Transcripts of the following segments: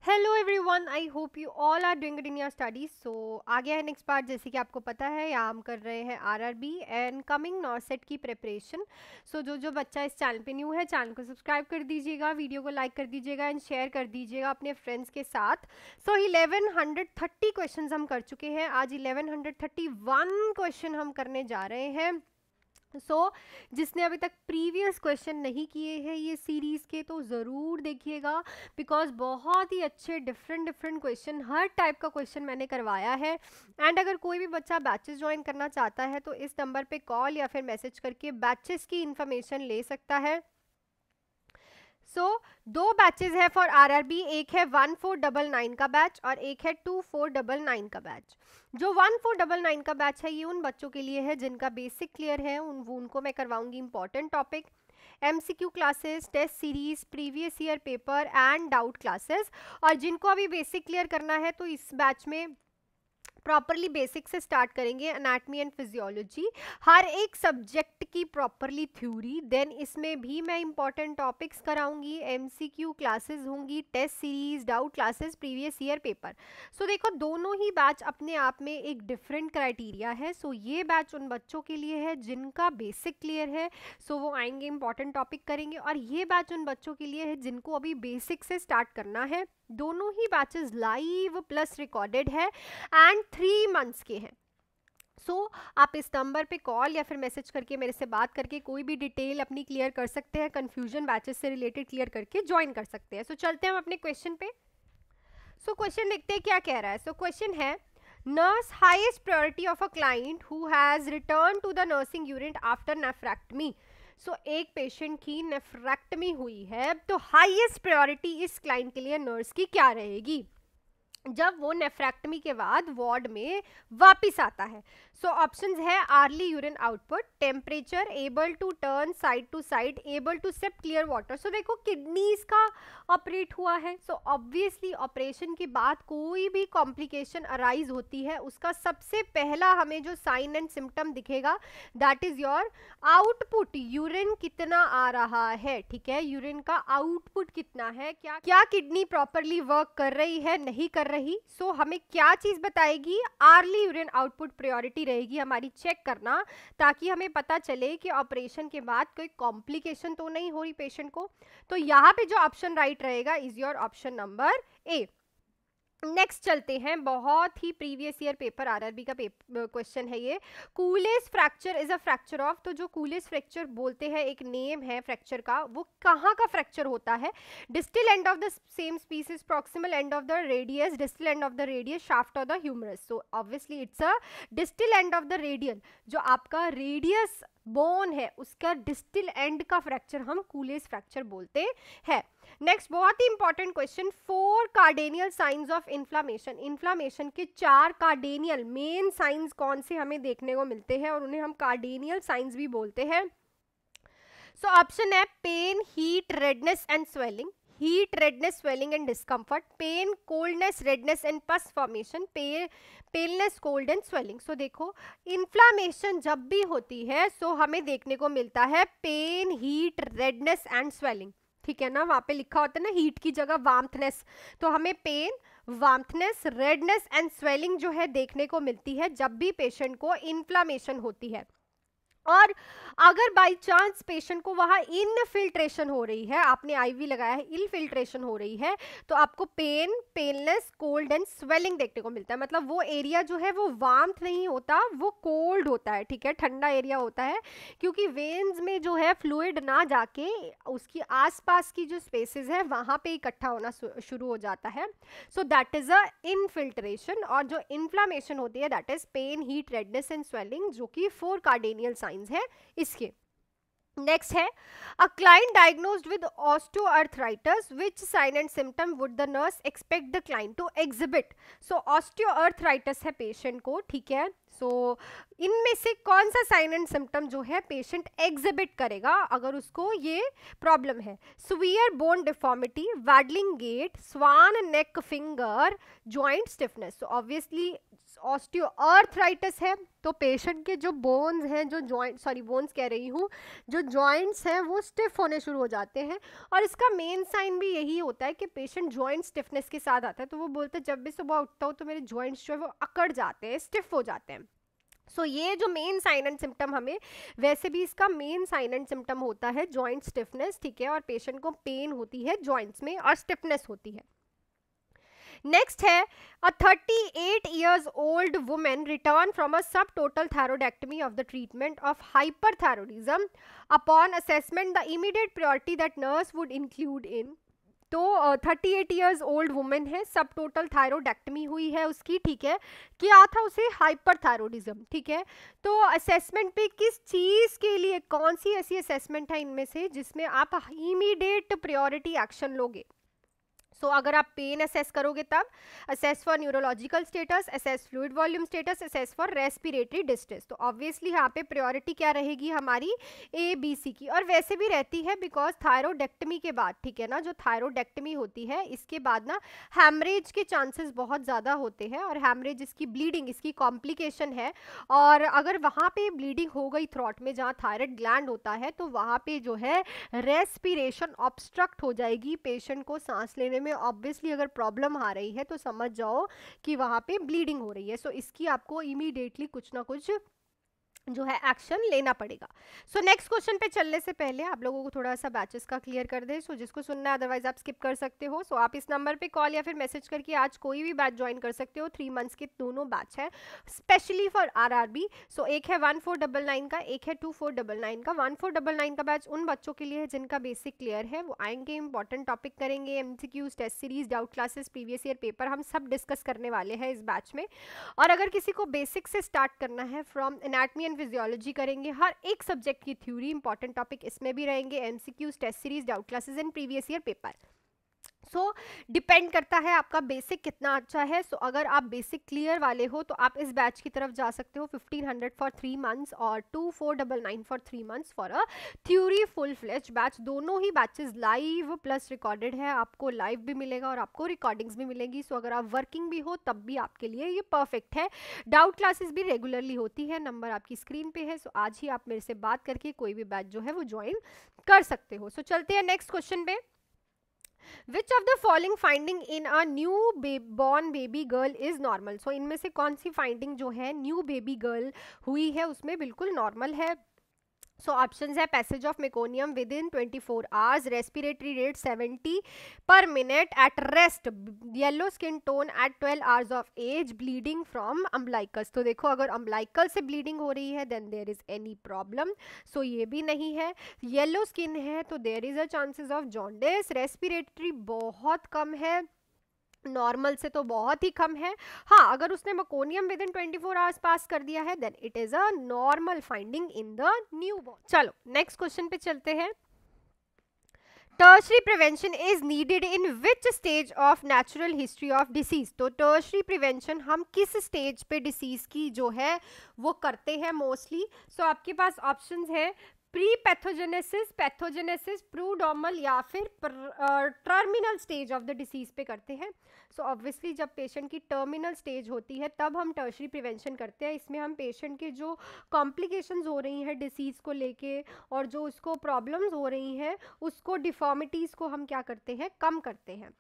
Hello everyone, I hope you all are doing good in your studies. So आ गया है next part. जैसे कि आपको पता है यहाँ हम कर रहे हैं आरआरबी एंड कमिंग नॉर्सेट की प्रिपरेशन। सो जो बच्चा इस चैनल पे न्यू है, चैनल को सब्सक्राइब कर दीजिएगा, वीडियो को लाइक कर दीजिएगा एंड शेयर कर दीजिएगा अपने फ्रेंड्स के साथ। सो 1130 क्वेश्चन हम कर चुके हैं। आज 1131 क्वेश्चन हम करने जा रहे हैं। जिसने अभी तक प्रीवियस क्वेश्चन नहीं किए हैं ये सीरीज़ के, तो ज़रूर देखिएगा, बिकॉज बहुत ही अच्छे डिफरेंट क्वेश्चन, हर टाइप का क्वेश्चन मैंने करवाया है। एंड अगर कोई भी बच्चा बैचेस ज्वाइन करना चाहता है तो इस नंबर पे कॉल या फिर मैसेज करके बैचेस की इंफॉर्मेशन ले सकता है। दो बैचेस है फॉर आरआरबी, एक है 1499 का बैच और एक है 2499 का बैच। जो 1499 का बैच है ये उन बच्चों के लिए है जिनका बेसिक क्लियर है, उनको मैं करवाऊंगी important topic, MCQ classes, test series, previous year paper and doubt classes. और जिनको अभी बेसिक क्लियर करना है तो इस बैच में प्रॉपरली बेसिक से स्टार्ट करेंगे, एनाटमी एंड फिजियोलॉजी, हर एक सब्जेक्ट की प्रॉपरली थ्योरी। देन इसमें भी मैं इंपॉर्टेंट टॉपिक्स कराऊंगी, एमसीक्यू क्लासेस होंगी, test series, doubt classes, previous year paper. देखो दोनों ही बैच अपने आप में एक डिफरेंट क्राइटेरिया है। ये बैच उन बच्चों के लिए है जिनका बेसिक क्लियर है, वो आएंगे इंपॉर्टेंट टॉपिक करेंगे। और ये बैच उन बच्चों के लिए है जिनको अभी बेसिक से स्टार्ट करना है। दोनों ही बैचेस लाइव प्लस रिकॉर्डेड है एंड 3 मंथ्स के हैं। आप इस नंबर पे कॉल या फिर मैसेज करके मेरे से बात करके कोई भी डिटेल अपनी क्लियर कर सकते हैं, कंफ्यूजन बैचेस से रिलेटेड क्लियर करके ज्वाइन कर सकते हैं। चलते हैं हम अपने क्वेश्चन पे। क्वेश्चन देखते हैं क्या कह रहा है। क्वेश्चन है, nurse highest priority of a client who has return to the nursing unit after nephrectomy. एक पेशेंट की नेफ्रेक्टमी हुई है तो हाईएस्ट प्रायोरिटी इस क्लाइंट के लिए नर्स की क्या रहेगी जब वो नेफ्रेक्टमी के बाद वार्ड में वापिस आता है। ऑप्शंस है early urine output, temperature, able to turn side to side, able to sip clear water. देखो किडनीज का ऑपरेट हुआ है, ऑब्वियसली ऑपरेशन के बाद कोई भी कॉम्प्लिकेशन अराइज होती है, उसका सबसे पहला हमें जो साइन एंड सिम्टम दिखेगा that is your output, urine कितना आ रहा है। ठीक है, यूरिन का आउटपुट कितना है, क्या किडनी प्रॉपरली वर्क कर रही है, नहीं कर रही। हमें क्या चीज बताएगी, आर्ली यूरिन आउटपुट प्रायोरिटी रहेगी हमारी चेक करना, ताकि हमें पता चले कि ऑपरेशन के बाद कोई कॉम्प्लिकेशन तो नहीं हो रही पेशेंट को। यहाँ पे जो ऑप्शन राइट रहेगा is your option number A. Next चलते हैं, बहुत ही प्रीवियस ईयर पेपर आरआरबी का क्वेश्चन है ये। Colles fracture is a fracture of, तो जो कूलेस फ्रैक्चर बोलते हैं, एक नेम है फ्रैक्चर का, वो कहाँ का फ्रैक्चर होता है। Distal end of the same species, proximal end of the radius, distal end of the radius, shaft of the humerus. Obviously it's a distal end of the radial, जो आपका radius bone है उसका distal end का fracture हम कूलेस fracture बोलते हैं। Next बहुत ही important question, 4 cardinal signs of inflammation. Inflammation के 4 कार्डेनियल मेन साइंस कौन से हमें देखने को मिलते हैं और उन्हें हम कार्डेनियल साइंस भी बोलते हैं। ऑप्शन है pain, heat, redness and swelling. Heat, redness, swelling and discomfort, pain, coldness, redness and pus formation, paleness, cold and swelling. देखो इन्फ्लामेशन जब भी होती है हमें देखने को मिलता है pain, heat, redness and swelling. ठीक है ना, वहां पे लिखा होता है ना हीट की जगह वार्मथनेस, तो हमें पेन, वार्मथनेस, रेडनेस एंड स्वेलिंग जो है देखने को मिलती है जब भी पेशेंट को इन्फ्लामेशन होती है। और अगर बाय चांस पेशेंट को वहां इनफिल्ट्रेशन हो रही है, आपने आईवी लगाया है, इनफिल्ट्रेशन हो रही है, तो आपको pain, painless, cold and swelling देखने को मिलता है। मतलब वो एरिया जो है वो वार्मथ नहीं होता, वो कोल्ड होता है। ठीक है, ठंडा एरिया होता है, क्योंकि वेन्स में जो है फ्लूइड ना जाके उसकी आसपास की जो स्पेसेस है वहां पे इकट्ठा होना शुरू हो जाता है। That is a infiltration. और जो इन्फ्लामेशन होती है that is pain, heat, redness and swelling, जो कि 4 कार्डेनियल साइंस है इसके। नेक्स्ट है, a client diagnosed with osteoarthritis, which sign and symptom would the nurse expect the client to exhibit. Osteoarthritis है पेशेंट को, ठीक है। इनमें से कौन सा साइन एंड सिम्टम जो है पेशेंट एग्जिबिट करेगा अगर उसको ये प्रॉब्लम है। Severe bone deformity, waddling gait, swan neck finger, joint stiffness. Obviously osteoarthritis है तो पेशेंट के जो बोन्स हैं, जो जॉइंट, सॉरी बोन्स कह रही हूँ, जो जॉइंट्स हैं वो स्टिफ होने शुरू हो जाते हैं। और इसका मेन साइन भी यही होता है कि पेशेंट जॉइंट स्टिफनेस के साथ आता है, तो वो बोलते हैं जब भी सुबह उठता हूँ तो मेरे जॉइंट्स जो है वो अकड़ जाते हैं, स्टिफ हो जाते हैं। सो ये जो मेन साइन एंड सिम्टम, हमें वैसे भी इसका मेन साइन एंड सिम्टम होता है जॉइंट स्टिफनेस, ठीक है, और पेशेंट को पेन होती है जॉइंट्स में और स्टिफनेस होती है। नेक्स्ट है, a 38 years old woman returned from a subtotal thyroidectomy of the treatment of hyperthyroidism. Upon assessment, the immediate priority that nurse would include in, तो 38 ईयर्स ओल्ड वुमेन है, सब टोटल थायरोडेक्टमी हुई है उसकी, ठीक है, क्या था उसे, हाइपरथायरोडिज्म, ठीक है। तो असेसमेंट पे किस चीज के लिए, कौन सी ऐसी असेसमेंट है इनमें से जिसमें आप इमीडिएट प्रायोरिटी एक्शन लोगे। सो अगर आप पेन असेस करोगे तब assess for neurological status, assess fluid volume status, assess for respiratory distress, तो ऑब्वियसली यहाँ पे प्रायोरिटी क्या रहेगी हमारी, ABC की। और वैसे भी रहती है बिकॉज थायरोडेक्टमी के बाद, ठीक है ना, जो थायरोडेक्टमी होती है इसके बाद ना हैमरेज के चांसेस बहुत ज़्यादा होते हैं, और हैमरेज इसकी ब्लीडिंग, इसकी कॉम्प्लिकेशन है। और अगर वहाँ पे ब्लीडिंग हो गई थ्रॉट में जहाँ थायराइड ग्लैंड होता है, तो वहाँ पे जो है रेस्पिरेशन ऑब्स्ट्रक्ट हो जाएगी, पेशेंट को सांस लेने में ऑब्वियसली अगर प्रॉब्लम आ रही है तो समझ जाओ कि वहां पे ब्लीडिंग हो रही है। सो इसकी आपको इमीडिएटली कुछ ना कुछ जो है एक्शन लेना पड़ेगा। सो नेक्स्ट क्वेश्चन पे चलने से पहले आप लोगों को थोड़ा सा बैचेस का क्लियर कर दे। सो जिसको सुनना है, अदरवाइज आप स्किप कर सकते हो। सो आप इस नंबर पे कॉल या फिर मैसेज करके आज कोई भी बैच ज्वाइन कर सकते हो। 3 मंथ्स के दोनों बैच है स्पेशली फॉर RRB। सो एक है 1499 का, एक है 2499 का। 1499 का बैच उन बच्चों के लिए है जिनका बेसिक क्लियर है, वो आएंगे, इंपॉर्टेंट टॉपिक करेंगे, MCQs, test series, doubt classes, previous year paper, हम सब डिस्कस करने वाले हैं इस बैच में। और अगर किसी को बेसिक से स्टार्ट करना है, फ्रॉम एनाटमी एंड फिजियोलॉजी करेंगे, हर एक सब्जेक्ट की थ्योरी, इंपॉर्टेंट टॉपिक इसमें भी रहेंगे, MCQs, test series, doubt classes and previous year paper. So depend करता है आपका बेसिक कितना अच्छा है। सो अगर आप बेसिक क्लियर वाले हो तो आप इस बैच की तरफ जा सकते हो, 1500 फॉर 3 मंथ्स और 2499 for 3 months for a theory full fledge batch. दोनों ही बैचेस लाइव प्लस रिकॉर्डेड है, आपको लाइव भी मिलेगा और आपको रिकॉर्डिंग्स भी मिलेंगी। सो अगर आप वर्किंग भी हो तब भी आपके लिए ये परफेक्ट है। डाउट क्लासेस भी रेगुलरली होती है, नंबर आपकी स्क्रीन पे है। सो आज ही आप मेरे से बात करके कोई भी बैच जो है वो ज्वाइन कर सकते हो। सो चलते हैं नेक्स्ट क्वेश्चन पे। Which of the following finding in a new born baby girl is normal? So इनमें से कौन सी फाइंडिंग जो है न्यू बेबी गर्ल हुई है उसमें बिल्कुल नॉर्मल है। सो ऑप्शंस है, passage of meconium within 24 hours, respiratory rate 70 per minute at rest, yellow skin tone at 12 hours of age, bleeding from umbilicus. तो देखो अगर अम्बलाइकल से ब्लीडिंग हो रही है then there is any problem. So ये भी नहीं है। येलो स्किन है तो there is a chances of jaundice. Respiratory बहुत कम है, नॉर्मल से तो बहुत ही कम है। हाँ, अगर उसने मकोनियम विद इन 24 आवर्स पास कर दिया है then it is a normal finding in the newborn. चलो नेक्स्ट क्वेश्चन पे चलते हैं। Tertiary prevention is needed in which stage of natural history of disease. तो टर्शरी प्रिवेंशन हम किस स्टेज पे डिसीज की जो है वो करते हैं मोस्टली। सो आपके पास ऑप्शंस है, प्री पैथोजेनेसिस, पैथोजेनेसिस, प्रूडोमल या फिर terminal stage of the disease पे करते हैं। सो ऑब्वियसली जब पेशेंट की टर्मिनल स्टेज होती है तब हम टर्शरी प्रिवेंशन करते हैं। इसमें हम पेशेंट के जो कॉम्प्लिकेशंस हो रही हैं डिसीज़ को लेके और जो उसको प्रॉब्लम्स हो रही हैं उसको, डिफॉर्मिटीज़ को हम क्या करते हैं, कम करते हैं।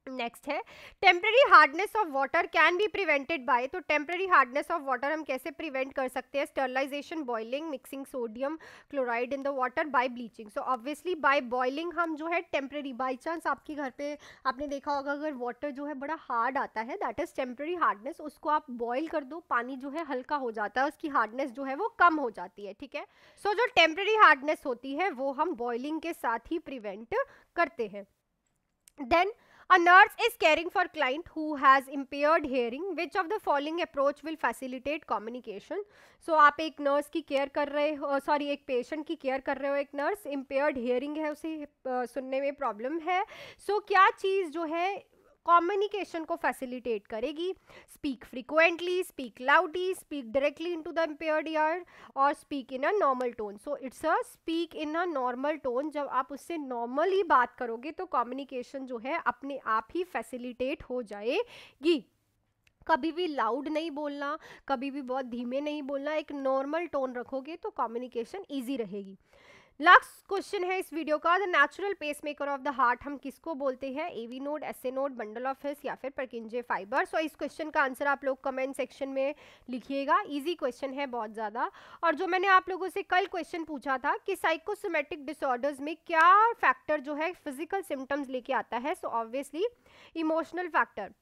नेक्स्ट है, temporary hardness of water can be prevented by. तो टेम्पररी हार्डनेस ऑफ वाटर हम कैसे प्रिवेंट कर सकते हैं, sterilization, boiling, mixing sodium chloride in the water, by bleaching. So obviously by boiling हम जो है टेम्पररी, बाई चांस आपके घर पे आपने देखा होगा अगर वाटर जो है बड़ा हार्ड आता है दैट इज टेम्पररी हार्डनेस, उसको आप बॉयल कर दो, पानी जो है हल्का हो जाता है, उसकी हार्डनेस जो है वो कम हो जाती है, ठीक है। सो जो टेम्पररी हार्डनेस होती है वो हम बॉइलिंग के साथ ही प्रिवेंट करते हैं। Then a nurse is caring for client who has impaired hearing. Which of the following approach will facilitate communication? So आप एक नर्स की केयर कर रहे हो, सॉरी एक पेशेंट की केयर कर रहे हो, एक नर्स इम्पेयर्ड हेयरिंग है, उसे सुनने में प्रॉब्लम है। सो क्या चीज़ जो है कम्युनिकेशन को फैसिलिटेट करेगी, speak frequently, speak loudly, speak directly into the impaired ear और speak in a normal tone. So it's a speak in a normal tone. जब आप उससे नॉर्मली बात करोगे तो कम्युनिकेशन जो है अपने आप ही फैसिलिटेट हो जाएगी। कभी भी लाउड नहीं बोलना, कभी भी बहुत धीमे नहीं बोलना, एक नॉर्मल टोन रखोगे तो कम्युनिकेशन ईजी रहेगी। लास्ट क्वेश्चन है इस वीडियो का, the natural pacemaker of the heart हम किसको बोलते हैं? AV node, SA node, bundle of His या फिर परकिंजे फाइबर। सो इस क्वेश्चन का आंसर आप लोग कमेंट सेक्शन में लिखिएगा। इजी क्वेश्चन है बहुत ज़्यादा। और जो मैंने आप लोगों से कल क्वेश्चन पूछा था कि साइकोसोमेटिक डिसऑर्डर्स में क्या फैक्टर जो है फिजिकल सिम्टम्स लेके आता है, so obviously emotional factor.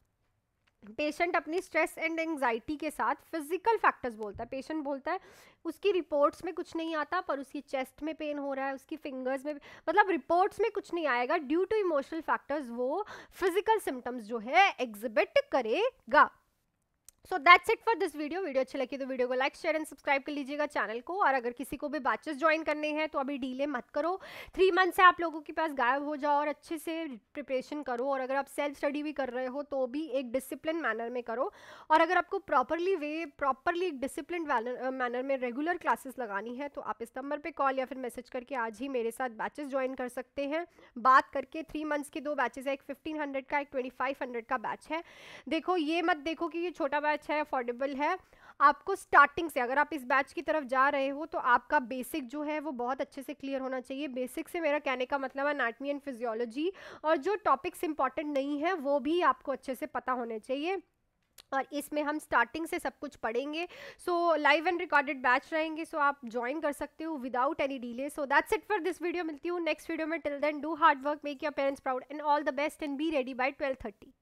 Patient अपनी स्ट्रेस एंड एंजाइटी के साथ फिजिकल फैक्टर्स बोलता है। पेशेंट बोलता है उसकी रिपोर्ट्स में कुछ नहीं आता, पर उसकी चेस्ट में पेन हो रहा है, उसकी फिंगर्स में, मतलब रिपोर्ट्स में कुछ नहीं आएगा, ड्यू टू इमोशनल फैक्टर्स वो फिजिकल सिम्टम्स जो है एग्जिबिट करेगा। सो that's it for this video. Video अच्छी लगी तो वीडियो को लाइक शेयर एंड सब्सक्राइब कर लीजिएगा चैनल को। और अगर किसी को भी बैचेस ज्वाइन करने हैं तो अभी डीले मत करो, 3 मंथ से आप लोगों के पास गायब हो जाओ और अच्छे से प्रिपरेशन करो। और अगर आप सेल्फ स्टडी भी कर रहे हो तो भी एक डिसिप्लिन मैनर में करो। और अगर आपको प्रॉपरली एक डिसिप्लिन मैनर में रेगुलर क्लासेस लगानी है तो आप इस नंबर पर कॉल या फिर मैसेज करके आज ही मेरे साथ बैचेस ज्वाइन कर सकते हैं। बात करके 3 मंथ्स के 2 बैचेस है, एक 1500 का, एक 2500 का बैच है। देखो ये मत देखो कि ये छोटा बैच है, अफोर्डेबल है। आपको स्टार्टिंग से अगर आप इस बैच की तरफ जा रहे हो तो आपका बेसिक जो है वो बहुत अच्छे से क्लियर होना चाहिए। बेसिक से मेरा कहने का मतलब है एनाटॉमी एंड फिजियोलॉजी, और जो टॉपिक्स इंपॉर्टेंट नहीं है वो भी आपको अच्छे से पता होने चाहिए। और इसमें हम स्टार्टिंग से सब कुछ पढ़ेंगे। So live and recorded batch रहेंगे, सो आप ज्वाइन कर सकते हो without any delay. So that's it for this video. मिलती हूँ नेक्स्ट वीडियो में। Till then do hard work, make your parents proud and all the best and be ready by 12:30।